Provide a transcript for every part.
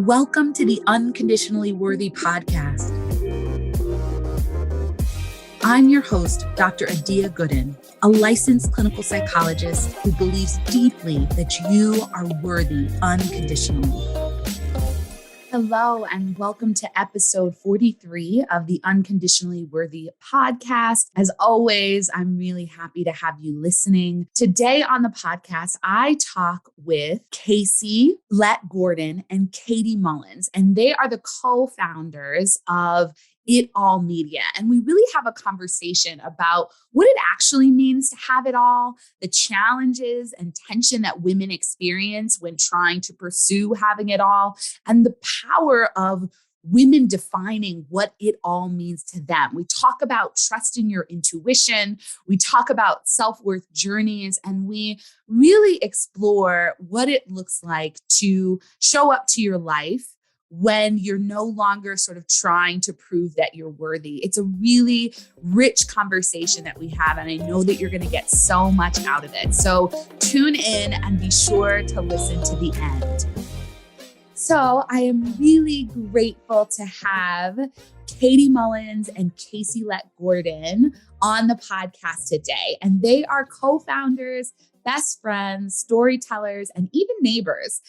Welcome to the Unconditionally Worthy Podcast. I'm your host, Dr. Adia Gooden, a licensed clinical psychologist who believes deeply that you are worthy unconditionally. Hello, and welcome to episode 43 of the Unconditionally Worthy Podcast. As always, I'm really happy to have you listening. Today on the podcast, I talk with Kacie, Lett Gordon, and Katie Mullins, and they are the co-founders of It All Media. And we really have a conversation about what it actually means to have it all, the challenges and tension that women experience when trying to pursue having it all, and the power of women defining what it all means to them. We talk about trusting your intuition. We talk about self-worth journeys, and we really explore what it looks like to show up to your life when you're no longer sort of trying to prove that you're worthy. It's a really rich conversation that we have, and I know that you're going to get so much out of it. So tune in and be sure to listen to the end. So I am really grateful to have Katie Mullins and Kacie Lett Gordon on the podcast today. And they are co-founders, best friends, storytellers, and even neighbors.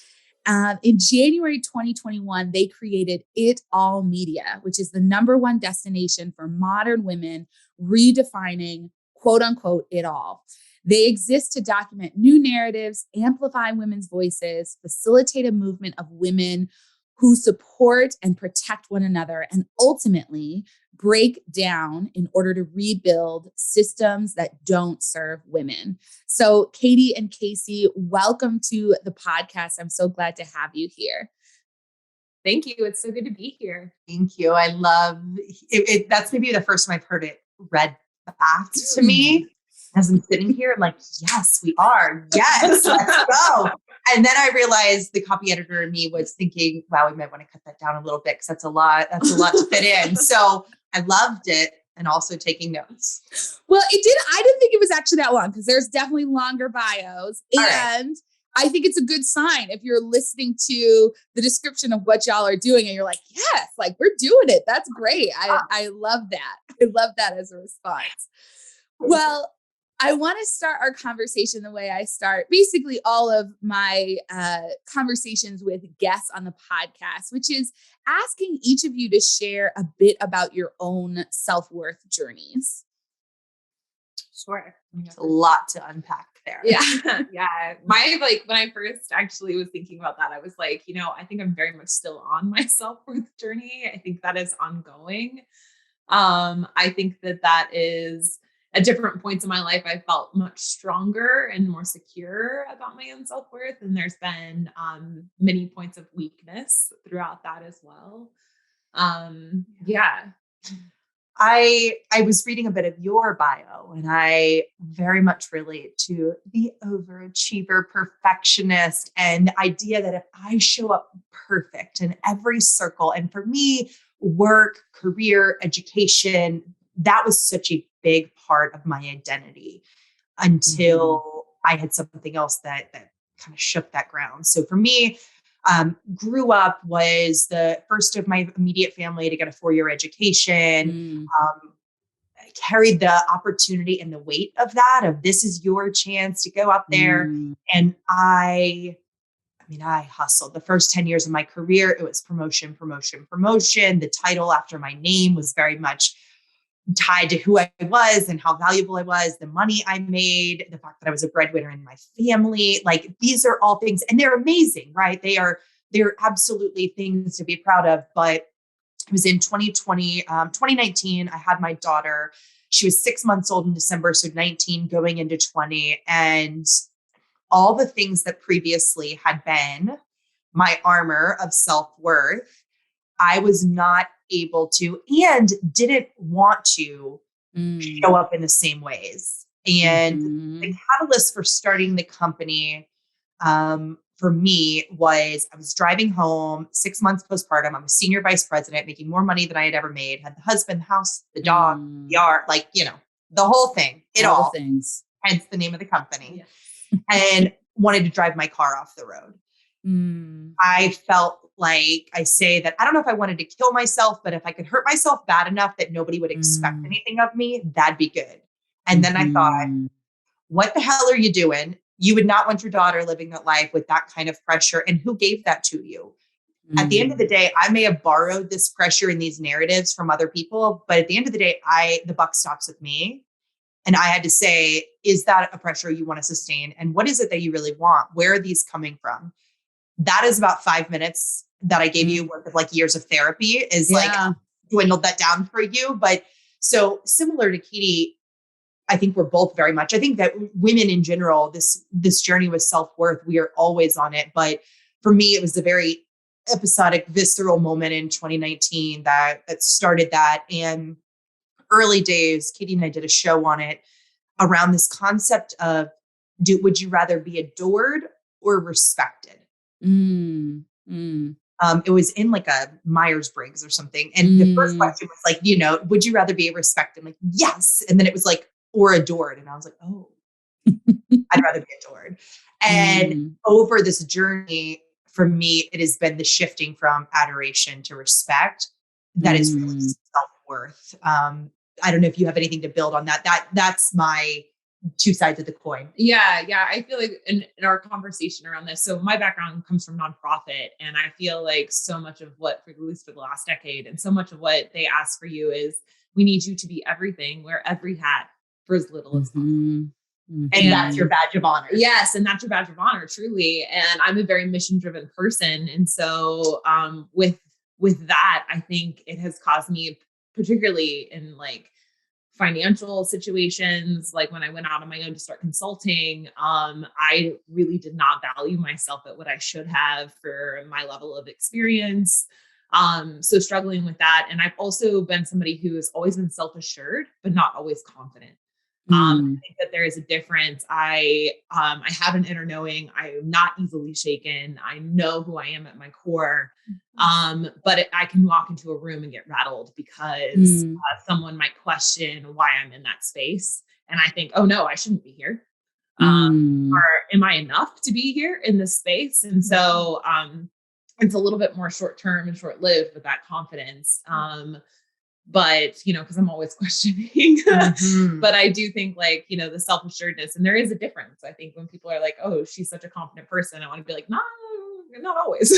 In January 2021, they created It All Media, which is the #1 destination for modern women redefining, quote unquote, it all. They exist to document new narratives, amplify women's voices, facilitate a movement of women who support and protect one another, and ultimately break down in order to rebuild systems that don't serve women. So Katie and Kacie, welcome to the podcast. I'm so glad to have you here. Thank you. It's so good to be here. Thank you. I love it. That's maybe the first time I've heard it read back to me. As I'm sitting here, like, yes, we are. Yes, let's go. And then I realized the copy editor in me was thinking, wow, we might want to cut that down a little bit because that's a lot to fit in. So I loved it, and also taking notes. Well, it did. I didn't think it was actually that long because there's definitely longer bios. And I think it's a good sign if you're listening to the description of what y'all are doing and you're like, yes, like we're doing it. That's great. I love that. I love that as a response. Well, I want to start our conversation the way I start basically all of my conversations with guests on the podcast, which is asking each of you to share a bit about your own self-worth journeys. Sure. There's a lot to unpack there. Yeah. Yeah. When I first actually was thinking about that, I was like, I think I'm very much still on my self-worth journey. I think that is ongoing. I think that is at different points in my life, I felt much stronger and more secure about my own self-worth. And there's been many points of weakness throughout that as well. Yeah. I was reading a bit of your bio, and I very much relate to the overachiever, perfectionist, and the idea that if I show up perfect in every circle, and for me, work, career, education, that was such a big part of my identity until I had something else that kind of shook that ground. So for me, grew up, was the first of my immediate family to get a 4-year education, carried the opportunity and the weight of that, of this is your chance to go out there. And I hustled. The first 10 years of my career, it was promotion. The title after my name was very much tied to who I was and how valuable I was, the money I made, the fact that I was a breadwinner in my family. Like, these are all things, and they're amazing, right? They're absolutely things to be proud of. But it was in 2019, I had my daughter. She was 6 months old in December. So 19 going into 20. And all the things that previously had been my armor of self-worth, I was not able to and didn't want to show up in the same ways. And the catalyst for starting the company for me was I was driving home 6 months postpartum. I'm a senior vice president, making more money than I had ever made, had the husband, the house, the dog, the yard, the whole thing, all things. Hence the name of the company. And wanted to drive my car off the road. I felt like I say that I don't know if I wanted to kill myself, but if I could hurt myself bad enough that nobody would expect anything of me, that'd be good. And then I thought, what the hell are you doing? You would not want your daughter living that life with that kind of pressure. And who gave that to you? At the end of the day, I may have borrowed this pressure and these narratives from other people, but at the end of the day, the buck stops with me. And I had to say, is that a pressure you want to sustain? And what is it that you really want? Where are these coming from? That is about 5 minutes that I gave you worth of like years of therapy is like dwindled that down for you. But so similar to Katie, I think we're both very much, I think that women in general, this journey with self-worth, we are always on it. But for me, it was a very episodic, visceral moment in 2019 that started that. And early days, Katie and I did a show on it around this concept of would you rather be adored or respected? It was in like a Myers-Briggs or something. And the first question was like, would you rather be respected? I'm like, yes. And then it was like, or adored. And I was like, oh, I'd rather be adored. And over this journey, for me, it has been the shifting from adoration to respect. That is really self-worth. I don't know if you have anything to build on that. That's my two sides of the coin. Yeah. I feel like in our conversation around this, so my background comes from nonprofit, and I feel like so much of what, at least for the last decade, and so much of what they ask for you is, we need you to be everything, wear every hat for as little as possible. And that's your badge of honor. Yes. And that's your badge of honor, truly. And I'm a very mission-driven person. And so with that, I think it has caused me, particularly in like financial situations, like when I went out on my own to start consulting, I really did not value myself at what I should have for my level of experience. So struggling with that. And I've also been somebody who has always been self-assured, but not always confident. I think that there is a difference. I have an inner knowing. I am not easily shaken. I know who I am at my core. But I can walk into a room and get rattled because someone might question why I'm in that space. And I think, oh no, I shouldn't be here. Or am I enough to be here in this space? And so, it's a little bit more short-term and short-lived with that confidence. But, cause I'm always questioning, but I do think like, the self-assuredness, and there is a difference. I think when people are like, oh, she's such a confident person, I want to be like, no, not always.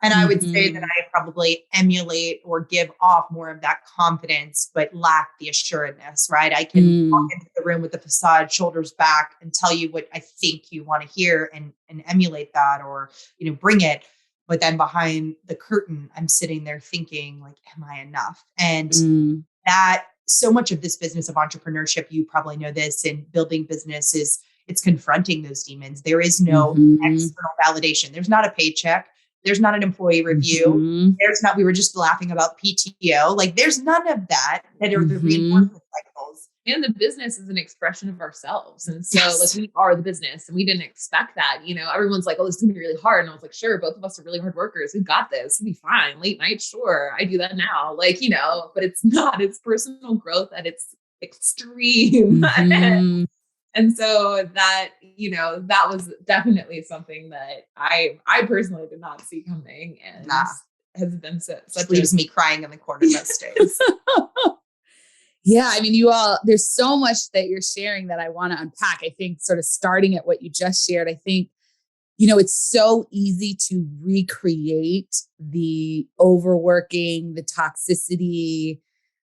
And I would say that I probably emulate or give off more of that confidence, but lack the assuredness, right? I can walk into the room with the facade, shoulders back, and tell you what I think you want to hear and emulate that, or, bring it. But then behind the curtain, I'm sitting there thinking like, am I enough? And that so much of this business of entrepreneurship, you probably know this, and building business it's confronting those demons. There is no external validation. There's not a paycheck. There's not an employee review. We were just laughing about PTO. Like there's none of that are the reinforcement cycles. And the business is an expression of ourselves. And so like we are the business, and we didn't expect that. Everyone's like, oh, this is gonna be really hard. And I was like, sure, both of us are really hard workers. We've got this. We'll be fine. Late night, sure. I do that now. But it's not, it's personal growth at its extreme. And so that, that was definitely something that I personally did not see coming, and has been such leaves me crying in the corner most days. Yeah. I mean, you all, there's so much that you're sharing that I want to unpack. I think sort of starting at what you just shared, I think, it's so easy to recreate the overworking, the toxicity,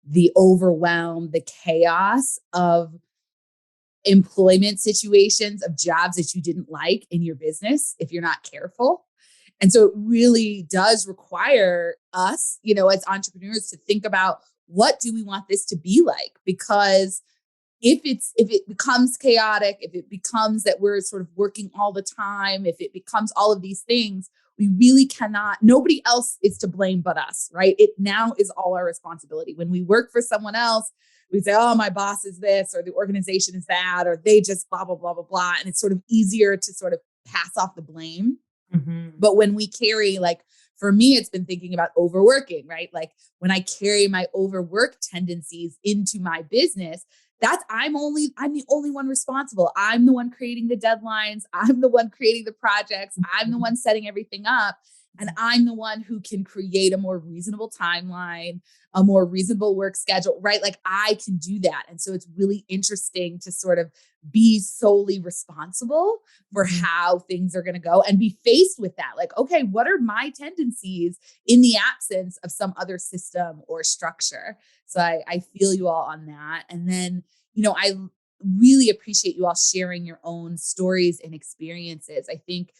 the overwhelm, the chaos of employment situations, of jobs that you didn't like in your business if you're not careful. And so it really does require us, as entrepreneurs, to think about, what do we want this to be like? Because if it becomes chaotic, if it becomes that we're sort of working all the time, if it becomes all of these things, we really cannot, nobody else is to blame but us, right? It now is all our responsibility. When we work for someone else, we say, oh, my boss is this, or the organization is that, or they just blah, blah, blah, blah, blah. And it's sort of easier to sort of pass off the blame. But when we carry, like, for me, it's been thinking about overworking, right? Like when I carry my overwork tendencies into my business, I'm the only one responsible. I'm the one creating the deadlines. I'm the one creating the projects. I'm the one setting everything up. And I'm the one who can create a more reasonable timeline, a more reasonable work schedule, right? Like I can do that. And so it's really interesting to sort of be solely responsible for how things are going to go and be faced with that. Like, okay, what are my tendencies in the absence of some other system or structure? So I feel you all on that. And then, I really appreciate you all sharing your own stories and experiences. I think,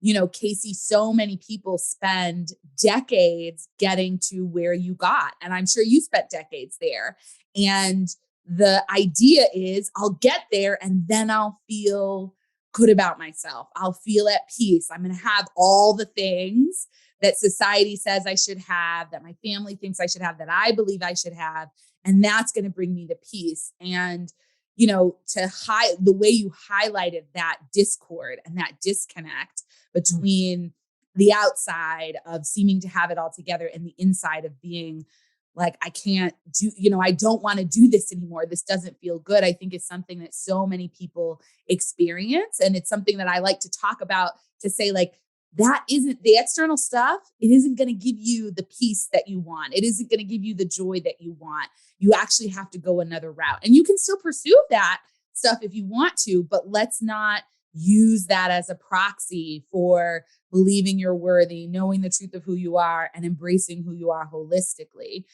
Kacie, so many people spend decades getting to where you got. And I'm sure you spent decades there. And the idea is I'll get there and then I'll feel good about myself. I'll feel at peace. I'm going to have all the things that society says I should have, that my family thinks I should have, that I believe I should have. And that's going to bring me to peace. And, the way you highlighted that discord and that disconnect between the outside of seeming to have it all together and the inside of being like, I can't do, I don't want to do this anymore. This doesn't feel good. I think is something that so many people experience. And it's something that I like to talk about to say like, that isn't the external stuff. It isn't going to give you the peace that you want. It isn't going to give you the joy that you want. You actually have to go another route, and you can still pursue that stuff if you want to, but let's not use that as a proxy for believing you're worthy, knowing the truth of who you are, and embracing who you are holistically.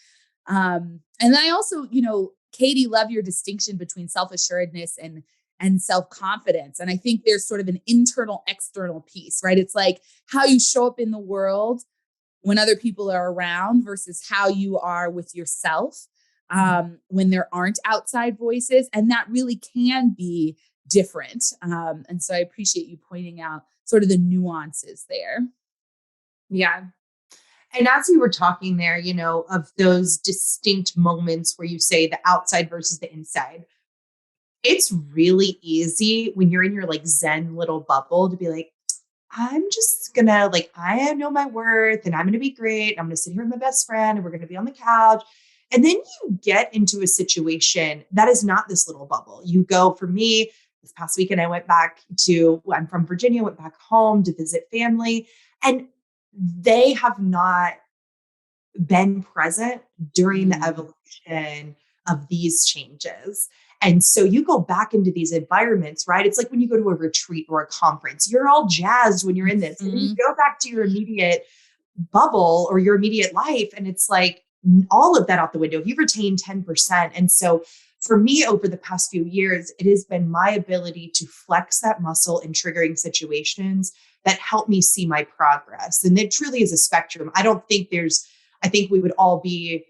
And then I also, Katie, love your distinction between self-assuredness and self-confidence. And I think there's sort of an internal, external piece, right? It's like how you show up in the world when other people are around versus how you are with yourself when there aren't outside voices. And that really can be different. And so I appreciate you pointing out sort of the nuances there. Yeah. And as you were talking there, of those distinct moments where you say the outside versus the inside, it's really easy when you're in your like Zen little bubble to be like, I'm just gonna I know my worth and I'm gonna be great. I'm gonna sit here with my best friend and we're gonna be on the couch. And then you get into a situation that is not this little bubble. You go, for me, this past weekend, I'm from Virginia, went back home to visit family, and they have not been present during the evolution of these changes. And so you go back into these environments, right? It's like when you go to a retreat or a conference, you're all jazzed when you're in this. And then you go back to your immediate bubble or your immediate life, and it's like all of that out the window. You've retained 10%. And so for me, over the past few years, it has been my ability to flex that muscle in triggering situations that help me see my progress. And it truly is a spectrum. I think we would all be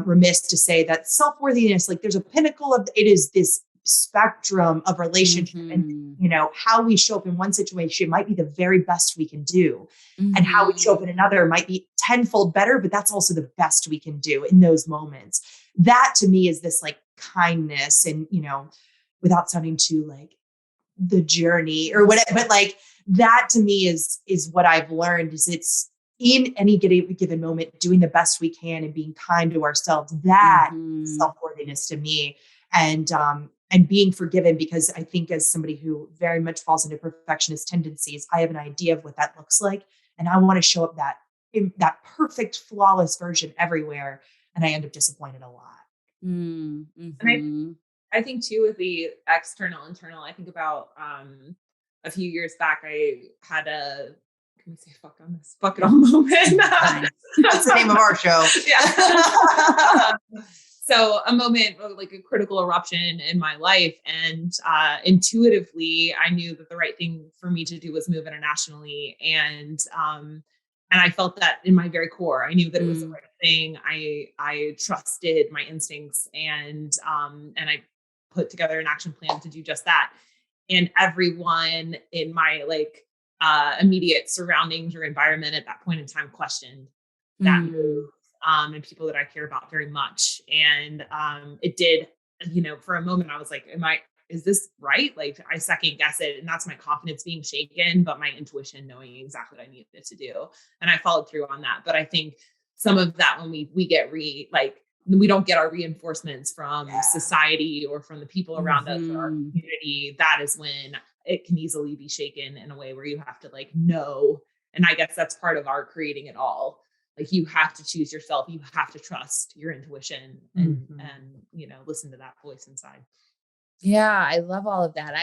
remiss to say that self-worthiness, like there's a pinnacle of it, is this spectrum of relationship, and how we show up in one situation might be the very best we can do, and how we show up in another might be tenfold better, but that's also the best we can do in those moments. That to me is this like kindness, and without sounding too like the journey or whatever, but like that to me is what I've learned is it's in any given moment, doing the best we can and being kind to ourselves. That self-worthiness to me, and being forgiven, because I think as somebody who very much falls into perfectionist tendencies, I have an idea of what that looks like. And I want to show up that perfect, flawless version everywhere. And I end up disappointed a lot. And I think too, with the external, internal, I think about a few years back, I had can we say fuck on this? Fuck it all moment. That's the name of our show. Yeah. So a moment, like a critical eruption in my life. And intuitively, I knew that the right thing for me to do was move internationally. And I felt that in my very core. I knew that it was the right thing. I trusted my instincts, and I put together an action plan to do just that. And everyone in my immediate surroundings or environment at that point in time questioned that move. And people that I care about very much. And it did, for a moment I was like, is this right? Like I second guess it. And that's my confidence being shaken, but my intuition knowing exactly what I needed to do. And I followed through on that. But I think some of that when we get we don't get our reinforcements from society or from the people around us or our community, that is when it can easily be shaken in a way where you have to like know. And I guess that's part of our creating it all. Like you have to choose yourself. You have to trust your intuition and listen to that voice inside. Yeah, I love all of that.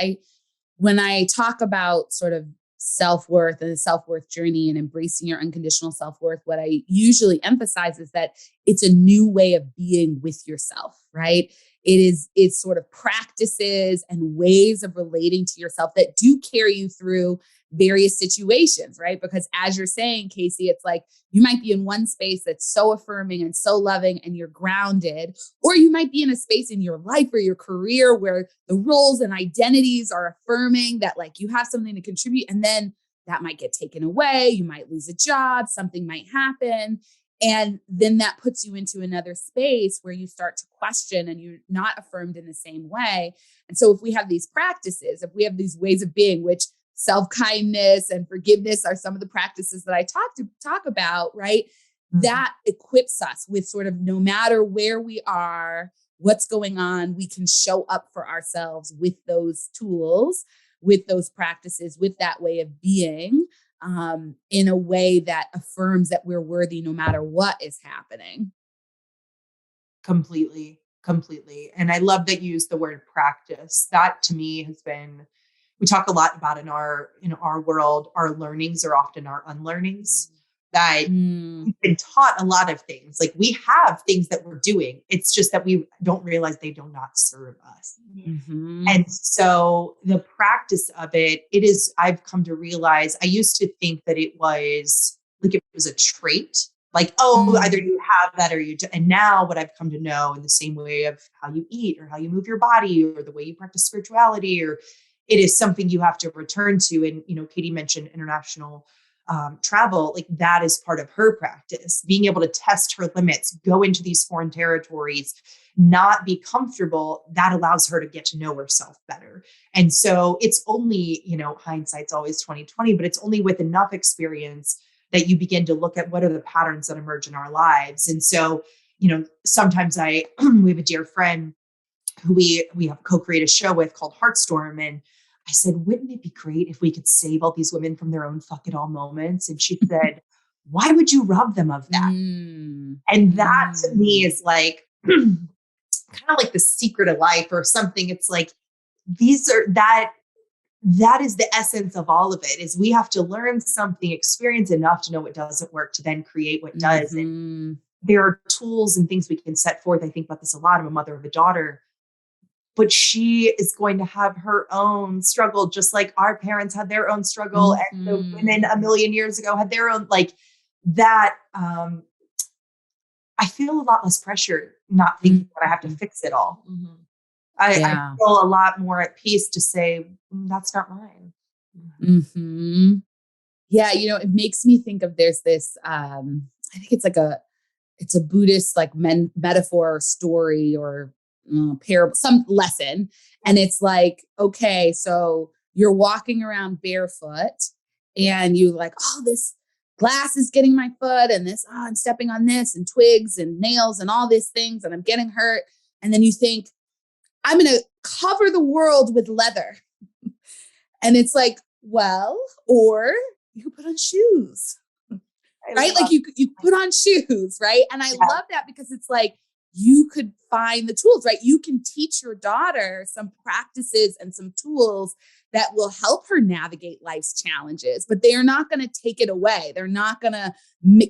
When I talk about sort of self-worth and the self-worth journey and embracing your unconditional self-worth, what I usually emphasize is that it's a new way of being with yourself, right? It's sort of practices and ways of relating to yourself that do carry you through various situations, right? Because as you're saying, Kacie, it's like you might be in one space that's so affirming and so loving and you're grounded, or you might be in a space in your life or your career where the roles and identities are affirming that like you have something to contribute, and then that might get taken away. You might lose a job, something might happen. And then that puts you into another space where you start to question and you're not affirmed in the same way. And so if we have these practices, if we have these ways of being, which self-kindness and forgiveness are some of the practices that I talk about, right? That equips us with sort of no matter where we are, what's going on, we can show up for ourselves with those tools, with those practices, with that way of being, in a way that affirms that we're worthy no matter what is happening. Completely. And I love that you use the word practice. That to me has been, we talk a lot about in our world, our learnings are often our unlearnings. That we've been taught a lot of things. Like we have things that we're doing. It's just that we don't realize they do not serve us. And so the practice of it is, I've come to realize, I used to think that it was like, it was a trait. Like, either you have that or you do. And now what I've come to know in the same way of how you eat or how you move your body or the way you practice spirituality, or it is something you have to return to. And, Katie mentioned international travel, like that is part of her practice, being able to test her limits, go into these foreign territories, not be comfortable. That allows her to get to know herself better. And so it's only, hindsight's always 20/20, but it's only with enough experience that you begin to look at what are the patterns that emerge in our lives. And so, sometimes we have a dear friend who we have co-created a show with called Heartstorm. And I said, wouldn't it be great if we could save all these women from their own fuck it all moments? And she said, why would you rob them of that? And that to me is like, kind of like the secret of life or something. It's like, that is the essence of all of it, is we have to learn something, experience enough to know what doesn't work, to then create what does. And there are tools and things we can set forth. I think about this a lot. I'm a mother of a daughter, but she is going to have her own struggle, just like our parents had their own struggle. And the women a million years ago had their own, like that. I feel a lot less pressure not thinking that I have to fix it all. I feel a lot more at peace to say, that's not mine. Yeah. It makes me think of, there's this, I think it's a Buddhist like metaphor or story or parable, some lesson. And it's like, okay, so you're walking around barefoot and you like, this glass is getting my foot, and this, I'm stepping on this and twigs and nails and all these things, and I'm getting hurt. And then you think, I'm going to cover the world with leather. And it's like, well, or you put on shoes, right? Like you put on shoes, right? And I love that because it's like, you could find the tools, right? You can teach your daughter some practices and some tools that will help her navigate life's challenges, but they are not going to take it away. They're not going to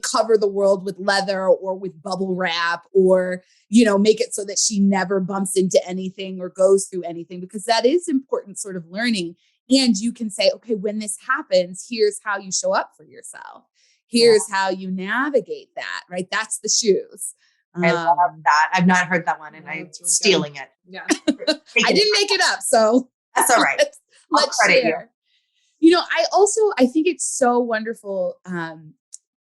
cover the world with leather or with bubble wrap or, make it so that she never bumps into anything or goes through anything, because that is important sort of learning. And you can say, okay, when this happens, here's how you show up for yourself. Here's how you navigate that, right? That's the shoes. I love that. I've not heard that one, and I'm really stealing it. Yeah. I didn't make it up, so that's all right. Let's share. I think it's so wonderful,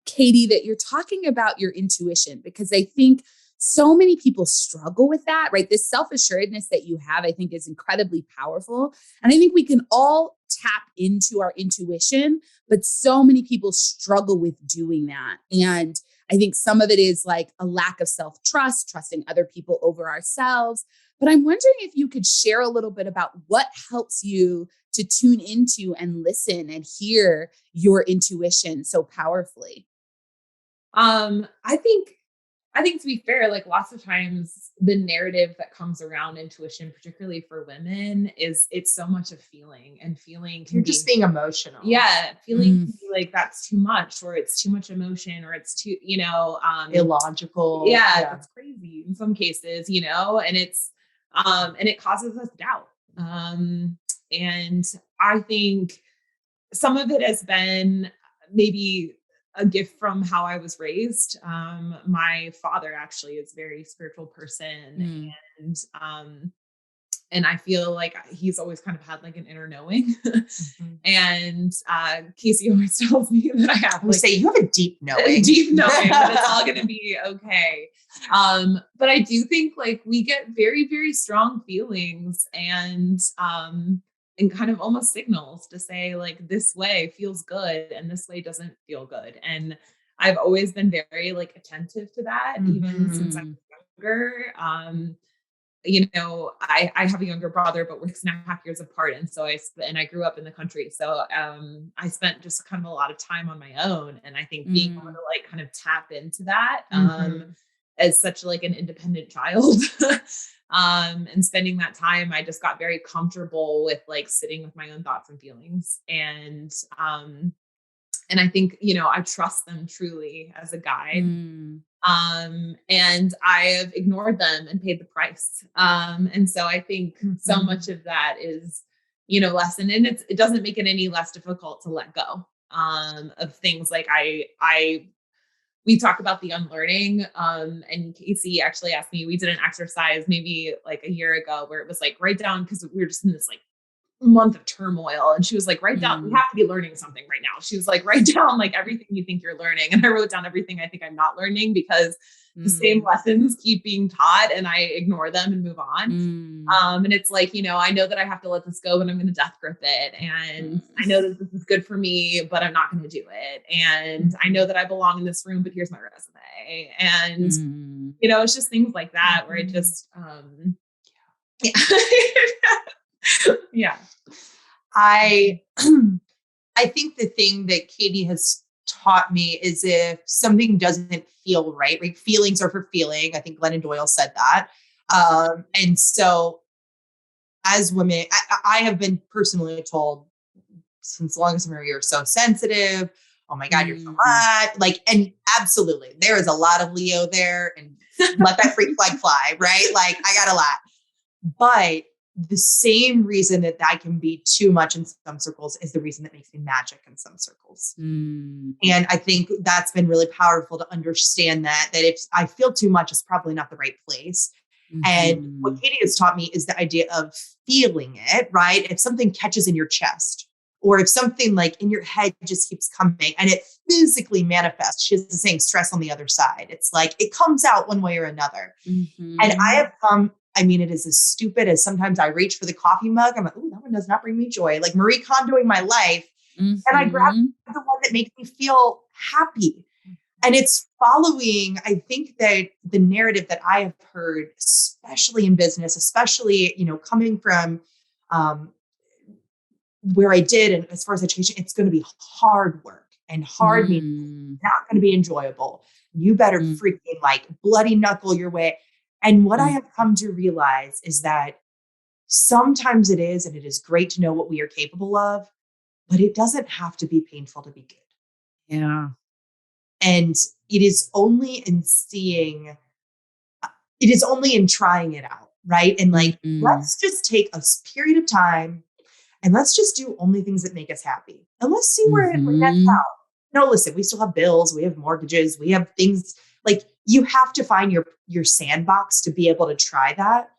Katie, that you're talking about your intuition, because I think so many people struggle with that, right? This self-assuredness that you have, I think, is incredibly powerful. And I think we can all tap into our intuition, but so many people struggle with doing that. And I think some of it is like a lack of self-trust, trusting other people over ourselves. But I'm wondering if you could share a little bit about what helps you to tune into and listen and hear your intuition so powerfully. I think to be fair, like lots of times the narrative that comes around intuition, particularly for women, is it's so much of feeling, and feeling can You're just being emotional. Yeah. Feeling can be like, that's too much, or it's too much emotion, or it's too, illogical. Yeah. That's crazy in some cases, and it's, and it causes us doubt. And I think some of it has been maybe a gift from how I was raised. My father actually is a very spiritual person, and I feel like he's always kind of had like an inner knowing. And Kacie always tells me that I have say you have a deep knowing, that it's all going to be okay. But I do think like we get very, very strong feelings and kind of almost signals to say like, this way feels good and this way doesn't feel good. And I've always been very like attentive to that, even since I was younger. I have a younger brother, but we're 6.5 years apart. And so I grew up in the country. So I spent just kind of a lot of time on my own. And I think being able to like kind of tap into that as such like an independent child and spending that time, I just got very comfortable with like sitting with my own thoughts and feelings. And I think, I trust them truly as a guide. And I have ignored them and paid the price. And so I think so much of that is, lesson, and it doesn't make it any less difficult to let go, of things like we talk about the unlearning. And Kacie actually asked me, we did an exercise maybe like a year ago where it was like, write down, because we were just in this like month of turmoil. And she was like, write down, we have to be learning something right now. She was like, write down like everything you think you're learning. And I wrote down everything I think I'm not learning, because the same lessons keep being taught and I ignore them and move on. And it's like, I know that I have to let this go, but I'm going to death grip it. And I know that this is good for me, but I'm not going to do it. And I know that I belong in this room, but here's my resume. And, it's just things like that where it just, yeah. I think the thing that Katie has taught me is if something doesn't feel right, like feelings are for feeling. I think Glennon Doyle said that. And so as women, I have been personally told since long as you're so sensitive. Oh my God, you're so hot. Like, and absolutely, there is a lot of Leo there, and let that freak flag fly, right? Like I got a lot, but the same reason that can be too much in some circles is the reason that makes me magic in some circles. And I think that's been really powerful to understand that if I feel too much, it's probably not the right place. And what Katie has taught me is the idea of feeling it, right? If something catches in your chest, or if something like in your head just keeps coming and it physically manifests, she's saying stress on the other side. It's like, it comes out one way or another. And I have come, it is as stupid as sometimes I reach for the coffee mug. I'm like, oh, that one does not bring me joy. Like Marie Kondoing my life. And I grab the one that makes me feel happy. And it's following, I think that the narrative that I have heard, especially in business, especially, coming from where I did, and as far as education, it's going to be hard work, and hard means not going to be enjoyable. You better freaking like bloody knuckle your way. And what I have come to realize is that sometimes it is, and it is great to know what we are capable of, but it doesn't have to be painful to be good. Yeah. And it is only in trying it out. Right. And like, let's just take a period of time and let's just do only things that make us happy. And let's see where it nets out. No, listen, we still have bills. We have mortgages. We have things like you have to find your sandbox to be able to try that.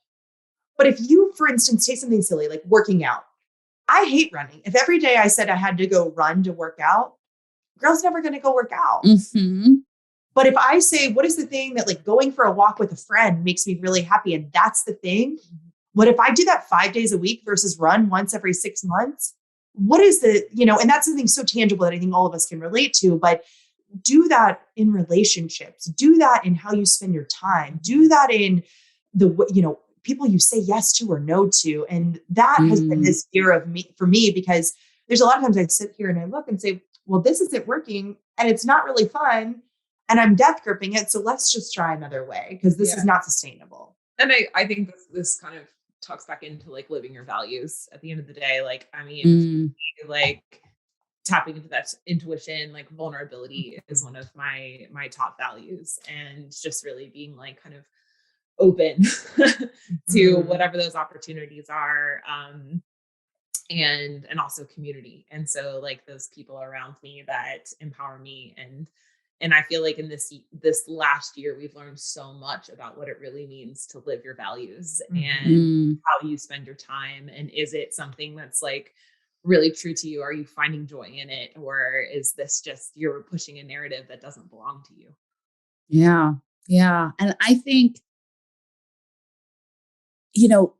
But if you, for instance, take something silly like working out. I hate running. If every day I said I had to go run to work out, girl's never going to go work out. But if I say, what is the thing that like going for a walk with a friend makes me really happy? And that's the thing. What if I do that 5 days a week versus run once every 6 months? what is the, and that's something so tangible that I think all of us can relate to, but do that in relationships, do that in how you spend your time, do that in the, people you say yes to or no to. And that has been this year for me, because there's a lot of times I sit here and I look and say, well, this isn't working and it's not really fun and I'm death gripping it. So let's just try another way because this is not sustainable. And I think this kind of talks back into like living your values at the end of the day. Like, I mean, like tapping into that intuition, like vulnerability is one of my top values, and just really being like kind of open to whatever those opportunities are. And also community. And so like those people around me that empower me, and I feel like in this last year, we've learned so much about what it really means to live your values and how you spend your time. And is it something that's like really true to you? Are you finding joy in it? Or is this just, you're pushing a narrative that doesn't belong to you? Yeah. Yeah. And I think,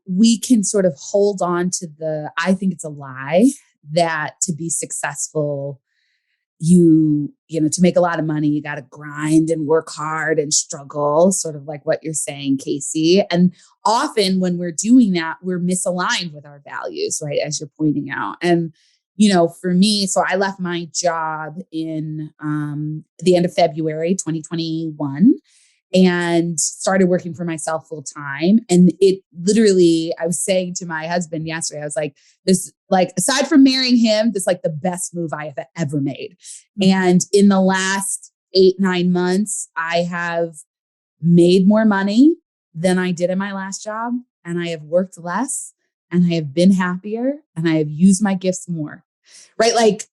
we can sort of hold on to I think it's a lie that to be successful, to make a lot of money, you got to grind and work hard and struggle, sort of like what you're saying, Kacie. And often when we're doing that, we're misaligned with our values, right? As you're pointing out. And, for me, so I left my job in the end of February, 2021. And started working for myself full time. And it literally, I was saying to my husband yesterday, I was like, this, like, aside from marrying him, this is like the best move I have ever made. And in the last 8-9 months, I have made more money than I did in my last job. And I have worked less and I have been happier and I have used my gifts more, right? Like,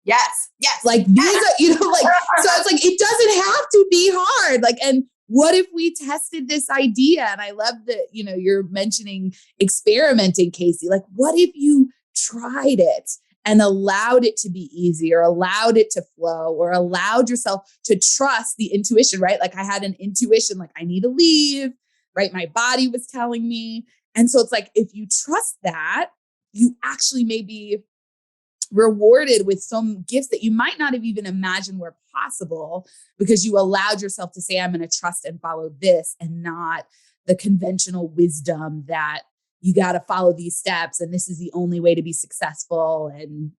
Yes. Like these are, like, so it's like, it doesn't have to be hard. Like, and what if we tested this idea? And I love that, you're mentioning experimenting, Kacie. Like, what if you tried it and allowed it to be easy, or allowed it to flow, or allowed yourself to trust the intuition, right? Like I had an intuition, like I need to leave, right? My body was telling me. And so it's like, if you trust that, you actually may be rewarded with some gifts that you might not have even imagined were possible, because you allowed yourself to say, I'm going to trust and follow this, and not the conventional wisdom that you got to follow these steps and this is the only way to be successful and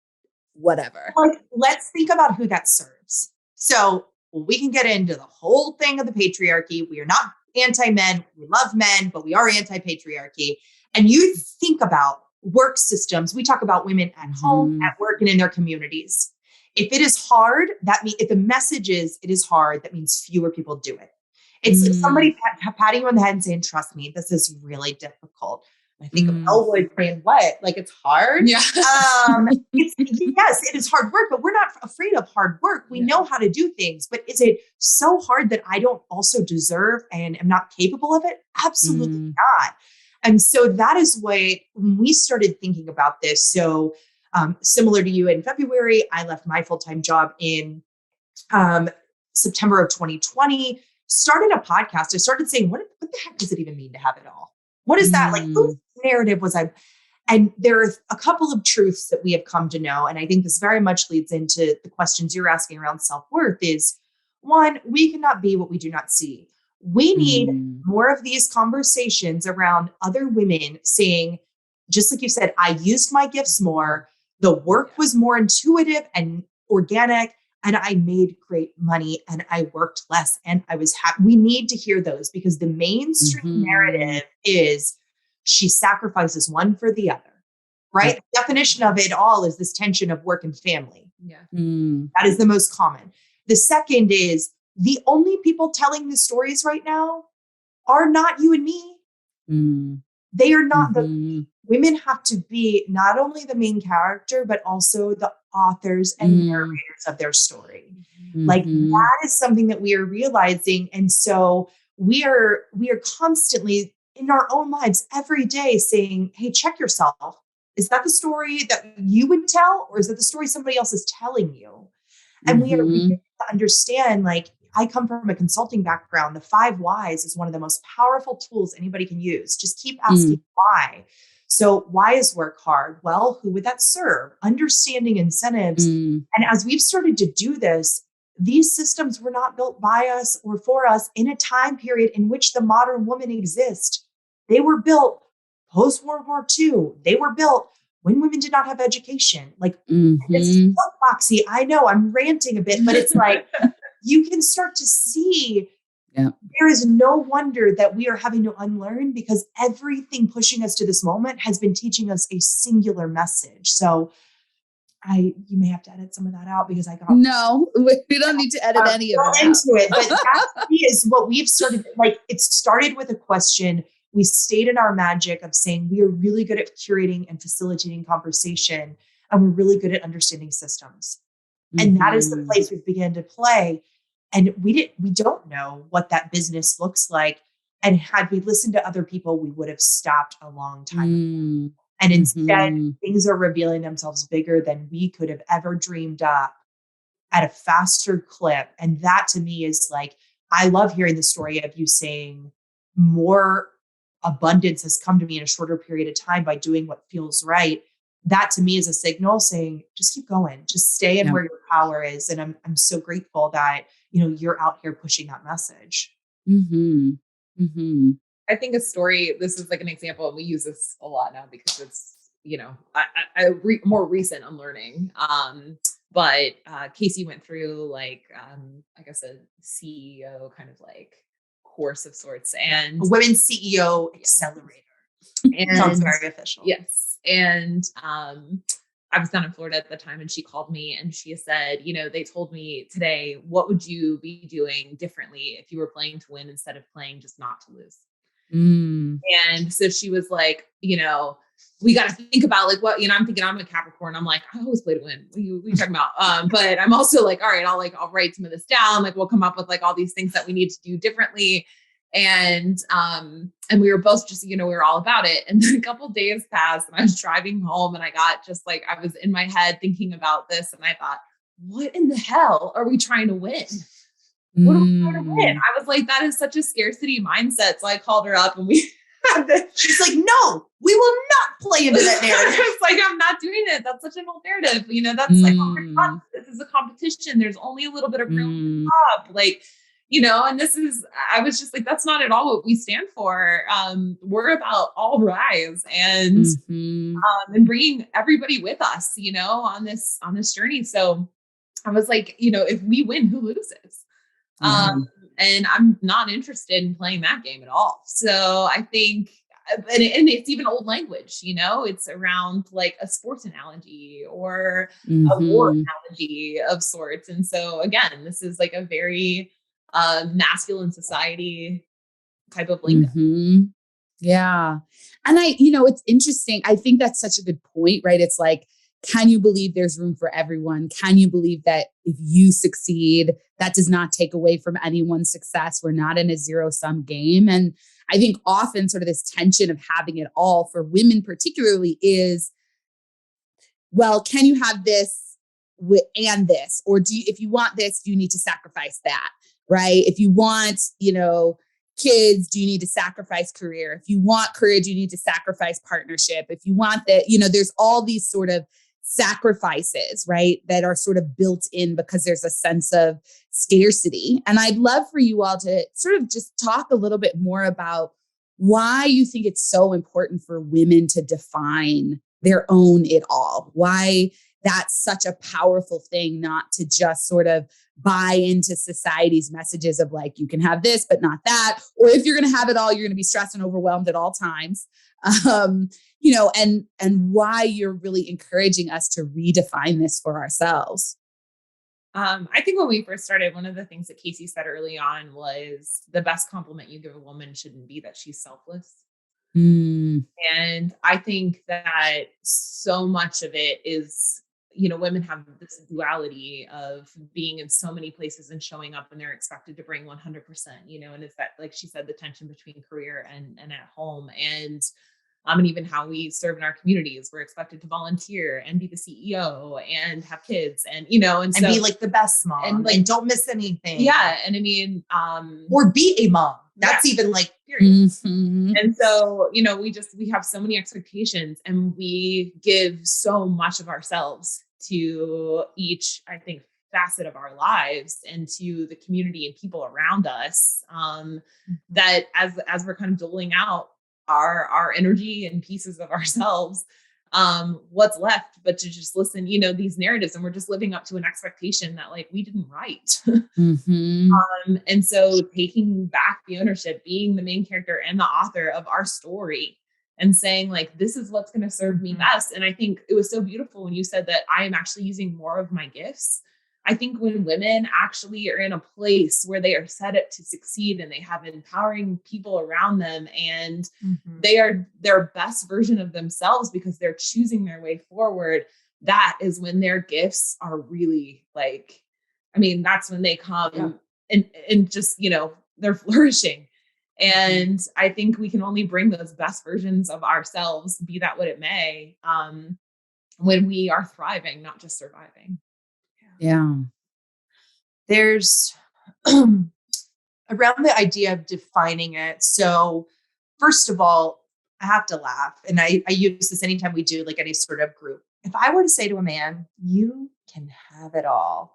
whatever. Like, let's think about who that serves. So we can get into the whole thing of the patriarchy. We are not anti-men. We love men, but we are anti-patriarchy. And you think about work systems. We talk about women at home, at work, and in their communities. If it is hard, that means, if the message is it is hard, that means fewer people do it. It's somebody patting you on the head and saying, trust me, this is really difficult. I think of Elroy praying what? Like, it's hard. Yeah. Yes, it is hard work, but we're not afraid of hard work. We know how to do things, but is it so hard that I don't also deserve and am not capable of it? Absolutely not. And so that is when we started thinking about this. So similar to you, in February, I left my full-time job in September of 2020, started a podcast. I started saying, what the heck does it even mean to have it all? What is that? Like, whose narrative was I? And there are a couple of truths that we have come to know. And I think this very much leads into the questions you're asking around self-worth is, one, we cannot be what we do not see. We need more of these conversations around other women saying, just like you said, I used my gifts more. The work was more intuitive and organic, and I made great money, and I worked less, and I was happy. We need to hear those, because the mainstream narrative is she sacrifices one for the other, right? The definition of it all is this tension of work and family. Yeah. That is the most common. The second is, the only people telling the stories right now are not you and me. They are not the women have to be not only the main character, but also the authors and narrators of their story. Like, that is something that we are realizing. And so we are constantly in our own lives every day saying, hey, check yourself. Is that the story that you would tell? Or is it the story somebody else is telling you? And we are beginning to understand, like, I come from a consulting background. The 5 whys is one of the most powerful tools anybody can use. Just keep asking why. So why is work hard? Well, who would that serve? Understanding incentives. And as we've started to do this, these systems were not built by us or for us in a time period in which the modern woman exists. They were built post-World War II. They were built when women did not have education. Like, it's soapboxy. I know I'm ranting a bit, but it's like, you can start to see there is no wonder that we are having to unlearn, because everything pushing us to this moment has been teaching us a singular message. So you may have to edit some of that out, because I got no, we don't need to edit any of it into it. But that is what we've started. Like, it started with a question. We stayed in our magic of saying we are really good at curating and facilitating conversation, and we're really good at understanding systems. And that is the place we began to play. And we don't know what that business looks like. And had we listened to other people, we would have stopped a long time ago. And instead, things are revealing themselves bigger than we could have ever dreamed up, at a faster clip. And that to me is like, I love hearing the story of you saying more abundance has come to me in a shorter period of time by doing what feels right. That to me is a signal saying, just keep going, just stay in where your power is. And I'm so grateful that, you're out here pushing that message. I think a story, this is like an example, and we use this a lot now because it's, more recent unlearning. But Kacie went through like, I guess a CEO kind of like course of sorts, and a women's CEO accelerator. And sounds very official. Yes. And I was down in Florida at the time, and she called me and she said, they told me today, what would you be doing differently if you were playing to win instead of playing just not to lose? And so she was like, we got to think about like what, I'm thinking I'm a Capricorn. I'm like, I always play to win. What are you talking about? But I'm also like, all right, I'll write some of this down. Like, we'll come up with like all these things that we need to do differently. And we were both just, we were all about it. And then a couple of days passed, and I was driving home, and I got just like, I was in my head thinking about this, and I thought, what in the hell are we trying to win? What are we trying to win? I was like, that is such a scarcity mindset. So I called her up, and we had this. She's like, no, we will not play into that narrative. It's like, I'm not doing it. That's such an old narrative. That's like, oh my God, this is a competition. There's only a little bit of room to top. Like, and I was just like, that's not at all what we stand for. We're about all rise and bringing everybody with us, on this journey. So I was like, if we win, who loses? And I'm not interested in playing that game at all. So I think, and it's even old language, it's around like a sports analogy or a war analogy of sorts. And so again, this is like a very masculine society type of lingo. Yeah. And it's interesting. I think that's such a good point, right? It's like, can you believe there's room for everyone? Can you believe that if you succeed, that does not take away from anyone's success? We're not in a zero-sum game. And I think often sort of this tension of having it all for women particularly is, well, can you have this and this? Or if you want this, do you need to sacrifice that? Right? If you want, kids, do you need to sacrifice career? If you want career, do you need to sacrifice partnership? If you want that, there's all these sort of sacrifices, right, that are sort of built in because there's a sense of scarcity. And I'd love for you all to sort of just talk a little bit more about why you think it's so important for women to define their own it all, why that's such a powerful thing, not to just sort of buy into society's messages of like, you can have this, but not that. Or if you're going to have it all, you're going to be stressed and overwhelmed at all times. And why you're really encouraging us to redefine this for ourselves. I think when we first started, one of the things that Kacie said early on was the best compliment you give a woman shouldn't be that she's selfless. And I think that so much of it is, women have this duality of being in so many places and showing up, and they're expected to bring 100%, and it's that, like she said, the tension between career and at home. And even how we serve in our communities, we're expected to volunteer and be the CEO and have kids and be like the best mom and don't miss anything. Yeah. And I mean, or be a mom. That's even like, period. And so, we have so many expectations and we give so much of ourselves to each, I think, facet of our lives and to the community and people around us, that as we're kind of doling out our energy and pieces of ourselves, what's left but to just listen, these narratives, and we're just living up to an expectation that like we didn't write. And so taking back the ownership, being the main character and the author of our story and saying like, this is what's going to serve me best. And I think it was so beautiful when you said that I am actually using more of my gifts. I think when women actually are in a place where they are set up to succeed and they have empowering people around them and they are their best version of themselves because they're choosing their way forward, that is when their gifts are really like, that's when they come and just, they're flourishing. And I think we can only bring those best versions of ourselves, be that what it may, when we are thriving, not just surviving. Yeah. There's around the idea of defining it. So first of all, I have to laugh. And I use this anytime we do like any sort of group. If I were to say to a man, you can have it all.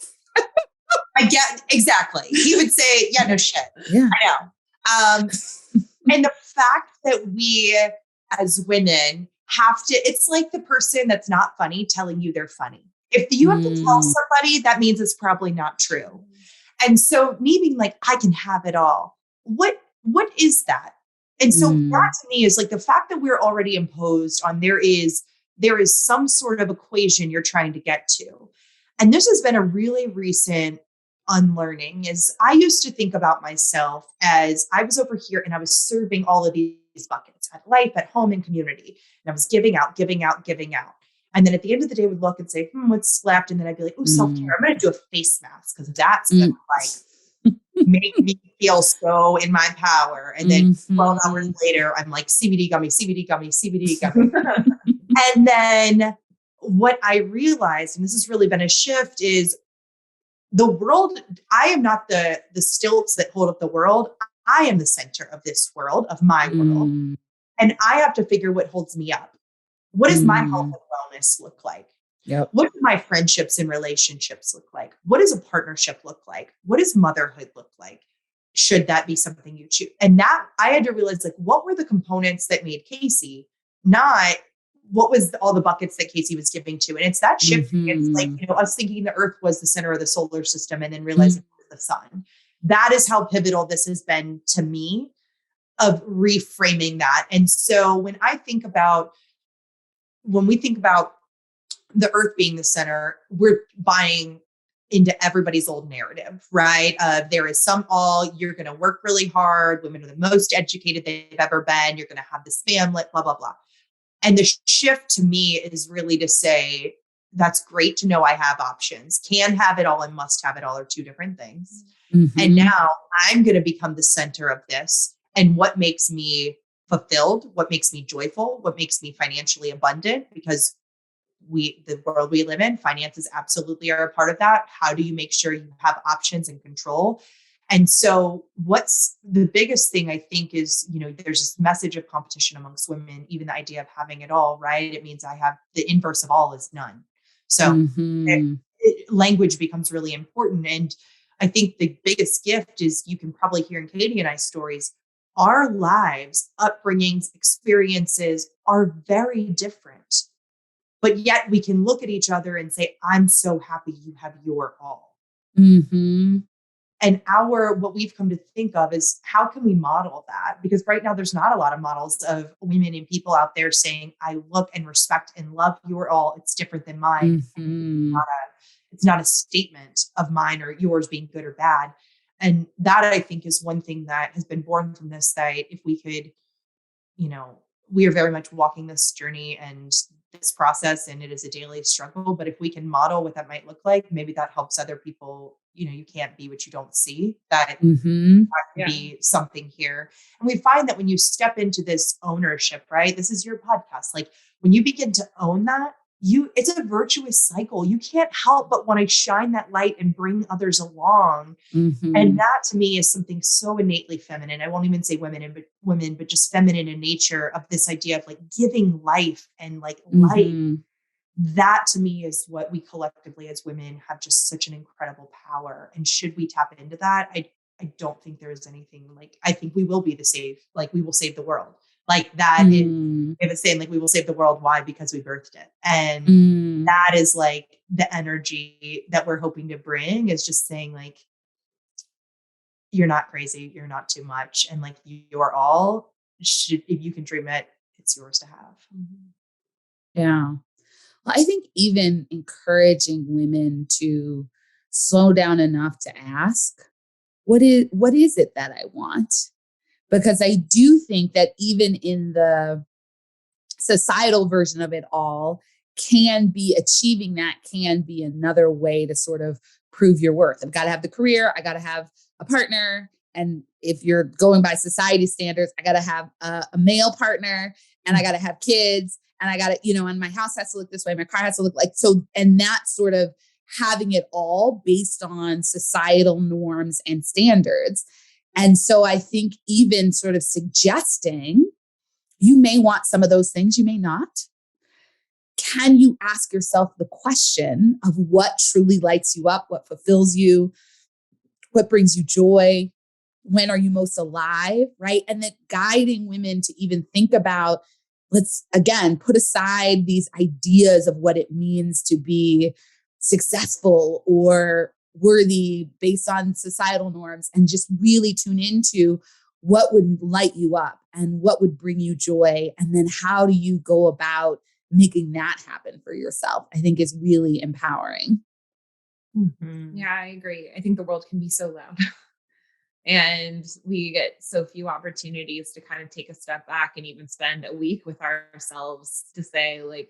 I get exactly. He would say, yeah, no shit. Yeah. I know. And the fact that we as women have to, it's like the person that's not funny telling you they're funny. If you have to tell somebody, that means it's probably not true. And so me being like, I can have it all. What is that? And so that to me is like the fact that we're already imposed on there is some sort of equation you're trying to get to. And this has been a really recent unlearning. Is I used to think about myself as I was over here and I was serving all of these buckets at life, at home, and community. And I was giving out. And then at the end of the day, would look and say, what's left? And then I'd be like, oh, self-care. I'm going to do a face mask because that's going to like make me feel so in my power. And then 12 hours later, I'm like CBD gummy. And then what I realized, and this has really been a shift, is the world, I am not the stilts that hold up the world. I am the center of this world, of my world. And I have to figure what holds me up. What does my health and wellness look like? Yep. What do my friendships and relationships look like? What does a partnership look like? What does motherhood look like? Should that be something you choose? And that I had to realize, like, what were the components that made Kacie, not what was all the buckets that Kacie was giving to. And it's that shift. It's like, us thinking the earth was the center of the solar system and then realizing it was the sun. That is how pivotal this has been to me of reframing that. And so when we think about the earth being the center, we're buying into everybody's old narrative, right? There is you're going to work really hard. Women are the most educated they've ever been. You're going to have this family, blah, blah, blah. And the shift to me is really to say, that's great to know I have options. Can have it all and must have it all are two different things. And now I'm going to become the center of this. And what makes me fulfilled, what makes me joyful, what makes me financially abundant, because the world we live in, finances absolutely are a part of that. How do you make sure you have options and control? And so what's the biggest thing I think is, there's this message of competition amongst women, even the idea of having it all, right? It means I have the inverse of all is none. So language becomes really important. And I think the biggest gift is, you can probably hear in Katie and I's stories, our lives, upbringings, experiences are very different. But yet we can look at each other and say, I'm so happy you have your all. And what we've come to think of is, how can we model that? Because right now there's not a lot of models of women and people out there saying, I look and respect and love your all. It's different than mine. It's not a statement of mine or yours being good or bad. And that, I think, is one thing that has been born from this, that if we could, we are very much walking this journey and this process, and it is a daily struggle. But if we can model what that might look like, maybe that helps other people. You can't be what you don't see. That can be something here. And we find that when you step into this ownership, right? This is your podcast. Like when you begin to own that, it's a virtuous cycle. You can't help but want to shine that light and bring others along. And that to me is something so innately feminine. I won't even say women, but just feminine in nature, of this idea of like giving life and like light. That to me is what we collectively as women have just such an incredible power. And should we tap into that? I don't think there's anything like, I think we will be we will save the world. Like that is, if it's saying like, we will save the world. Why? Because we birthed it. And that is like the energy that we're hoping to bring, is just saying like, you're not crazy. You're not too much. And like, you're all if you can dream it, it's yours to have. Yeah. Well, I think even encouraging women to slow down enough to ask, what is it that I want? Because I do think that even in the societal version of it all, achieving that can be another way to sort of prove your worth. I've got to have the career. I got to have a partner. And if you're going by society standards, I got to have a male partner, and I got to have kids, and I got to, and my house has to look this way. My car has to look like so. And that sort of having it all based on societal norms and standards. And so I think even sort of suggesting, you may want some of those things, you may not. Can you ask yourself the question of what truly lights you up, what fulfills you, what brings you joy? When are you most alive, right? And then guiding women to even think about, let's again, put aside these ideas of what it means to be successful or worthy based on societal norms, and just really tune into what would light you up and what would bring you joy. And then how do you go about making that happen for yourself? I think is really empowering. Yeah, I agree. I think the world can be so loud. And we get so few opportunities to kind of take a step back and even spend a week with ourselves to say, like,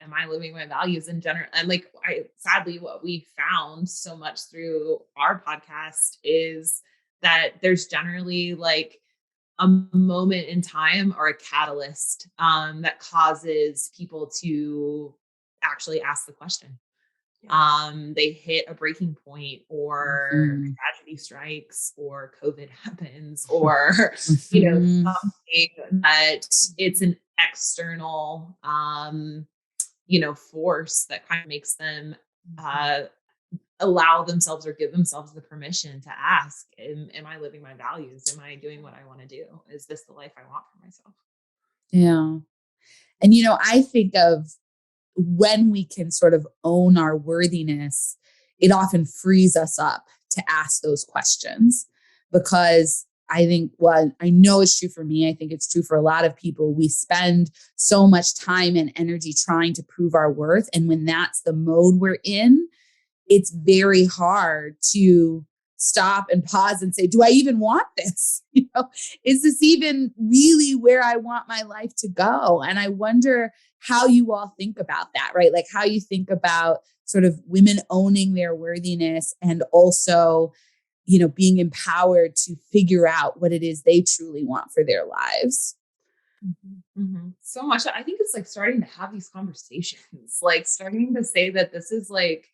am I living my values in general? And like, sadly, what we found so much through our podcast is that there's generally like a moment in time or a catalyst that causes people to actually ask the question. They hit a breaking point, or tragedy strikes, or COVID happens, or something that it's an external force that kind of makes them allow themselves or give themselves the permission to ask, am I living my values? Am I doing what I want to do? Is this the life I want for myself? Yeah. And I think of when we can sort of own our worthiness, it often frees us up to ask those questions, because I think what I know is true for me, I think it's true for a lot of people. We spend so much time and energy trying to prove our worth. And when that's the mode we're in, it's very hard to stop and pause and say, do I even want this? Is this even really where I want my life to go? And I wonder how you all think about that, right? Like how you think about sort of women owning their worthiness, and also, being empowered to figure out what it is they truly want for their lives. So much. I think it's like starting to have these conversations, like starting to say that this is like,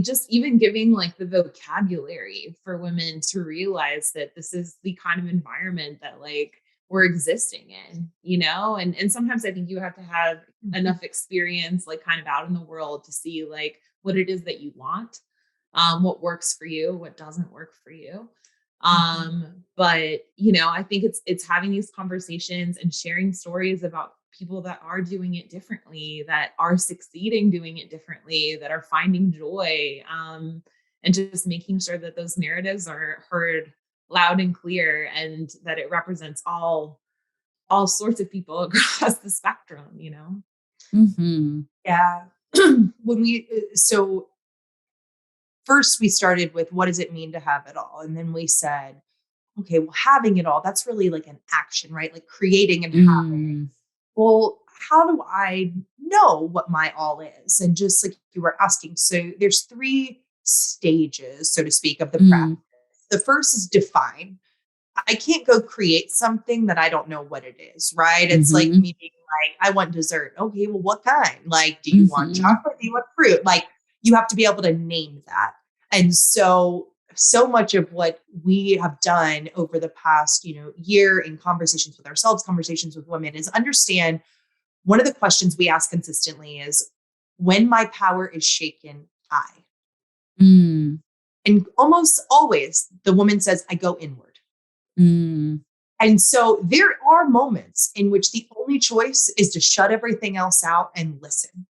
just even giving like the vocabulary for women to realize that this is the kind of environment that like we're existing in, and sometimes I think you have to have enough experience, like kind of out in the world, to see like what it is that you want, what works for you, what doesn't work for you. But I think it's having these conversations and sharing stories about people that are doing it differently, that are succeeding doing it differently, that are finding joy, and just making sure that those narratives are heard loud and clear, and that it represents all sorts of people across the spectrum, Yeah. So first we started with, what does it mean to have it all? And then we said, okay, well, having it all, that's really like an action, right? Like creating and having. Well, how do I know what my all is? And just like you were asking, so there's 3 stages, so to speak, of the practice. The first is define. I can't go create something that I don't know what it is, right? It's like me being like, I want dessert. Okay, well, what kind? Like, do you want chocolate? Do you want fruit? Like, you have to be able to name that. And so much of what we have done over the past, year in conversations with ourselves, conversations with women, is understand one of the questions we ask consistently is, when my power is shaken, I. And almost always the woman says, I go inward. And so there are moments in which the only choice is to shut everything else out and listen.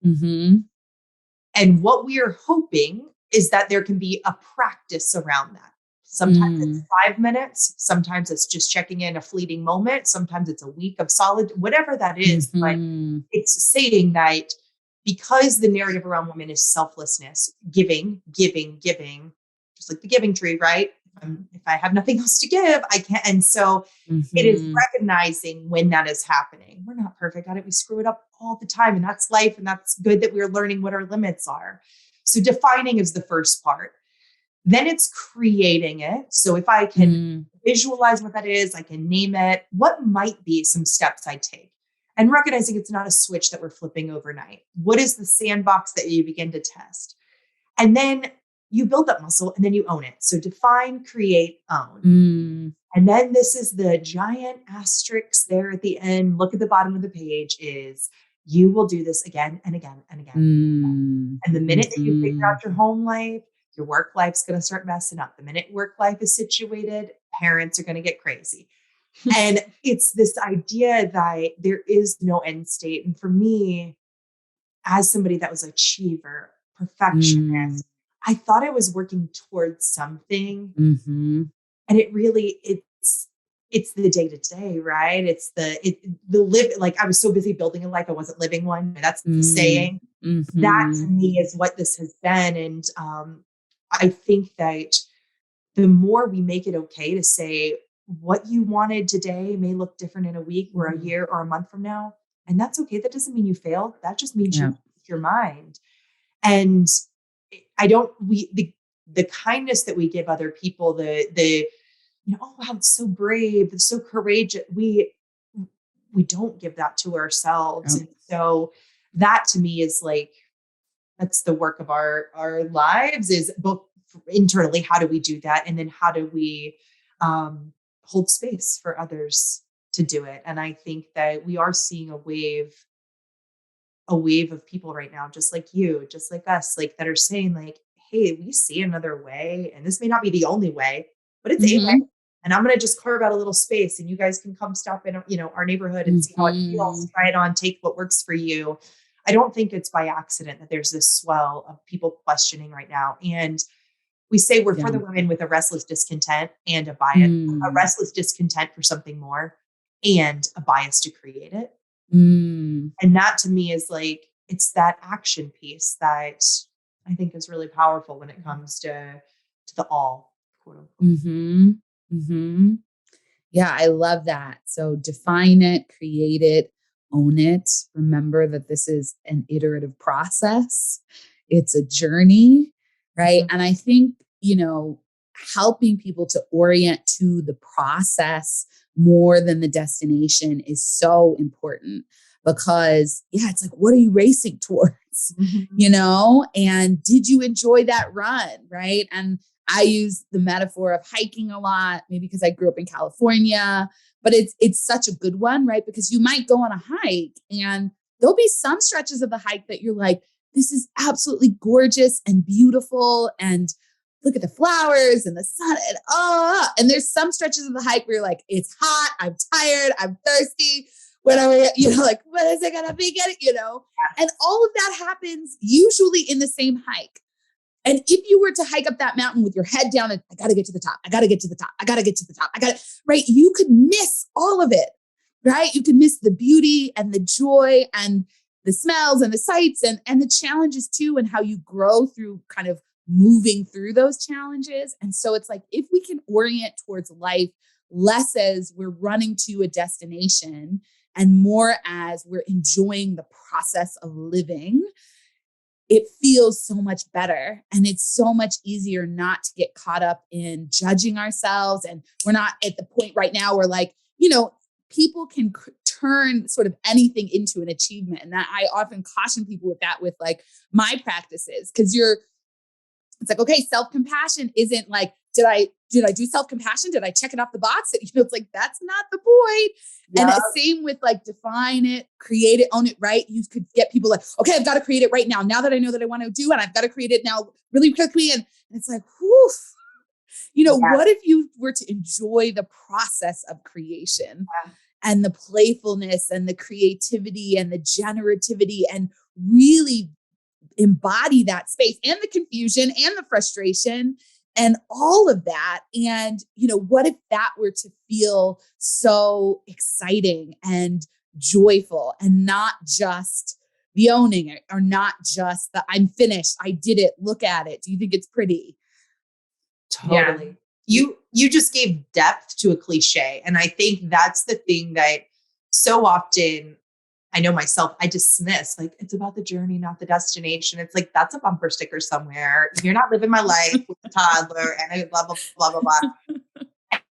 And what we are hoping is that there can be a practice around that. Sometimes it's 5 minutes. Sometimes it's just checking in a fleeting moment. Sometimes it's a week of solid, whatever that is. But it's saying that because the narrative around women is selflessness, giving, just like the giving tree, right? If I have nothing else to give, I can't. And so it is recognizing when that is happening. We're not perfect at it. We screw it up all the time, and that's life. And that's good that we're learning what our limits are. So defining is the first part. Then it's creating it. So if I can visualize what that is, I can name it. What might be some steps I take? And recognizing it's not a switch that we're flipping overnight. What is the sandbox that you begin to test? And then you build that muscle and then you own it. So define, create, own. And then this is the giant asterisk there at the end. Look at the bottom of the page is you will do this again and again and again. And the minute that you figure out your home life, your work life's going to start messing up. The minute work life is situated, parents are going to get crazy. And it's this idea that there is no end state. And for me, as somebody that was an achiever, perfectionist, I thought I was working towards something. And it really, it's the day to day, right? It's the live, like I was so busy building a life, I wasn't living one. That's the saying. That to me is what this has been. And I think that the more we make it okay to say what you wanted today may look different in a week or a year or a month from now. And that's okay. That doesn't mean you failed. That just means you speak your mind. And the kindness that we give other people, the oh wow, it's so brave, it's so courageous. We don't give that to ourselves. And so that to me is like, that's the work of our lives, is both internally, how do we do that? And then how do we hold space for others to do it? And I think that we are seeing a wave of people right now, just like you, just like us, like that are saying like, hey, we see another way. And this may not be the only way, but it's a way. And I'm going to just carve out a little space and you guys can come stop in, our neighborhood and see how it feels, try it on, take what works for you. I don't think it's by accident that there's this swell of people questioning right now. And we say we're for the women with a restless discontent and a bias, a restless discontent for something more and a bias to create it. And that to me is like, it's that action piece that I think is really powerful when it comes to the all, quote unquote. Yeah, I love that. So define it, create it, own it. Remember that this is an iterative process. It's a journey, right? And I think, helping people to orient to the process more than the destination is so important because, it's like, what are you racing towards? And did you enjoy that run, right? And I use the metaphor of hiking a lot, maybe because I grew up in California, but it's such a good one, right? Because you might go on a hike and there'll be some stretches of the hike that you're like, this is absolutely gorgeous and beautiful. And look at the flowers and the sun and there's some stretches of the hike where you're like, it's hot, I'm tired, I'm thirsty. When are we, like, when is it going to be getting, and all of that happens usually in the same hike. And if you were to hike up that mountain with your head down and I got to get to the top, I got to get to the top, I got to get to the top, right? You could miss all of it, right? You could miss the beauty and the joy and the smells and the sights and the challenges too, and how you grow through kind of moving through those challenges. And so it's like, if we can orient towards life less as we're running to a destination and more as we're enjoying the process of living, it feels so much better. And it's so much easier not to get caught up in judging ourselves. And we're not at the point right now where like, people can turn sort of anything into an achievement. And that I often caution people with that, with like my practices, because it's like, okay, self-compassion isn't like, did I do self-compassion? Did I check it off the box? It's like, that's not the point. Yeah. And the same with like define it, create it, own it, right? You could get people like, okay, I've got to create it right now that I know that I want to do, and I've got to create it now really quickly. And it's like, whew, what if you were to enjoy the process of creation and the playfulness and the creativity and the generativity, and really embody that space and the confusion and the frustration and all of that. And, what if that were to feel so exciting and joyful, and not just the owning it, or not just the I'm finished, I did it, look at it, do you think it's pretty? Totally. Yeah. You just gave depth to a cliche. And I think that's the thing that so often, I know myself, I dismiss, like, it's about the journey, not the destination. It's like, that's a bumper sticker somewhere. You're not living my life with a toddler and I blah, blah, blah, blah, blah.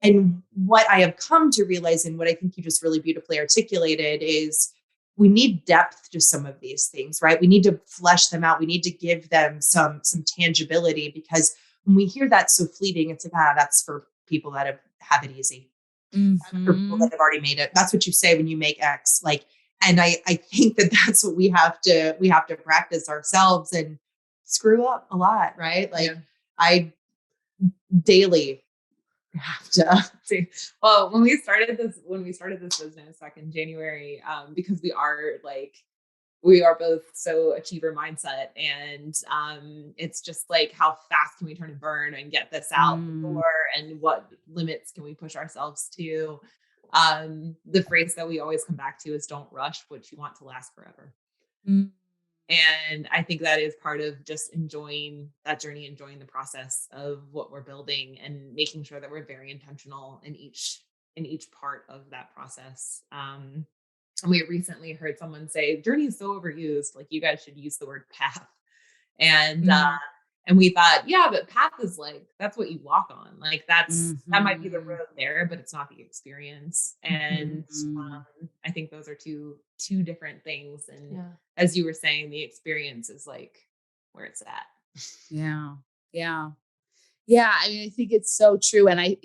And what I have come to realize, and what I think you just really beautifully articulated, is we need depth to some of these things, right? We need to flesh them out. We need to give them some tangibility, because when we hear that so fleeting, it's like, that's for people that have it easy. Mm-hmm. For people that have already made it. That's what you say when you make X. Like, and I think that that's what we have to practice ourselves, and screw up a lot, right? Like I daily have to see. Well, when we started this business back in January, because we are both so achiever mindset, and it's just like, how fast can we turn and burn and get this out the door, and what limits can we push ourselves to? The phrase that we always come back to is, don't rush what you want to last forever. And I think that is part of just enjoying that journey, enjoying the process of what we're building, and making sure that we're very intentional in each part of that process. And we recently heard someone say, journey is so overused. Like, you guys should use the word path. And we thought, but path is like, that's what you walk on. Like, that might be the road there, but it's not the experience. And I think those are two different things. And as you were saying, the experience is like where it's at. Yeah. I mean, I think it's so true. And I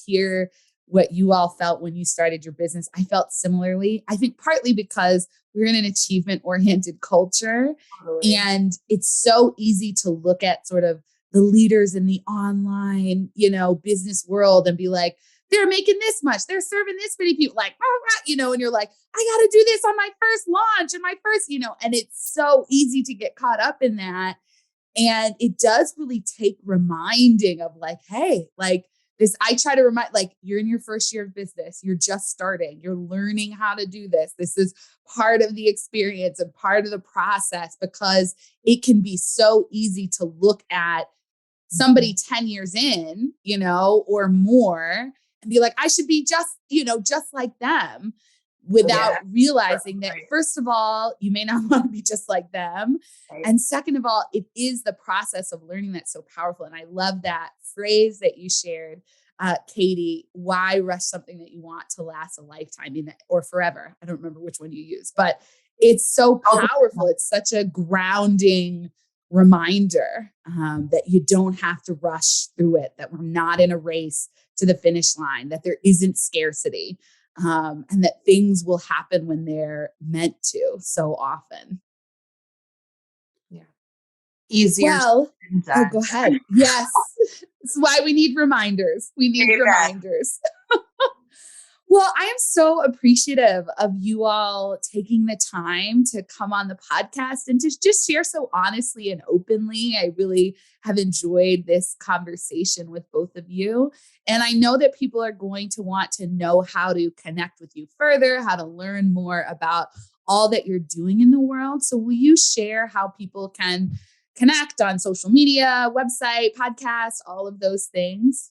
hear what you all felt when you started your business. I felt similarly. I think partly because we're in an achievement-oriented culture. Totally. And it's so easy to look at sort of the leaders in the online, business world and be like, they're making this much, they're serving this many people, like, and you're like, I got to do this on my first launch and my first, and it's so easy to get caught up in that. And it does really take reminding of like, hey, like, this, I try to remind, like, you're in your first year of business. You're just starting. You're learning how to do this. This is part of the experience and part of the process, because it can be so easy to look at somebody 10 years in, or more, and be like, I should be just like them, without realizing that, first of all, you may not want to be just like them. Right. And second of all, it is the process of learning that's so powerful. And I love that phrase that you shared, Katie, why rush something that you want to last a lifetime or forever? I don't remember which one you use, but it's so powerful. It's such a grounding reminder that you don't have to rush through it, that we're not in a race to the finish line, that there isn't scarcity, and that things will happen when they're meant to, so often. Easier. Well, go ahead. Yes. That's why we need reminders. Reminders. Well, I am so appreciative of you all taking the time to come on the podcast and to just share so honestly and openly. I really have enjoyed this conversation with both of you. And I know that people are going to want to know how to connect with you further, how to learn more about all that you're doing in the world. So will you share how people can connect on social media, website, podcast, all of those things?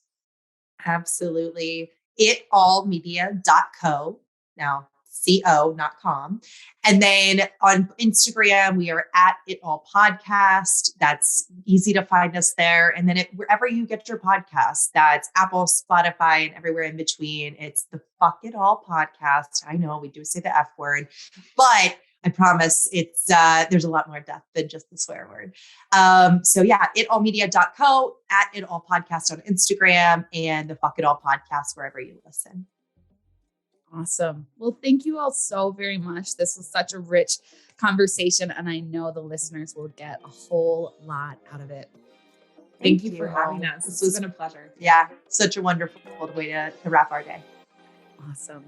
Absolutely. itallmedia.co. Now, CO, not com. And then on Instagram, we are at It All Podcast. That's easy to find us there. And then wherever you get your podcasts, that's Apple, Spotify, and everywhere in between. It's the Fuck It All Podcast. I know we do say the F word, but I promise it's there's a lot more depth than just the swear word. So yeah, itallmedia.co, at It All Podcast on Instagram, and the Fuck It All Podcast wherever you listen. Awesome. Well, thank you all so very much. This was such a rich conversation, and I know the listeners will get a whole lot out of it. Thank you for having us. This has been a pleasure. Yeah, such a wonderful way to wrap our day. Awesome.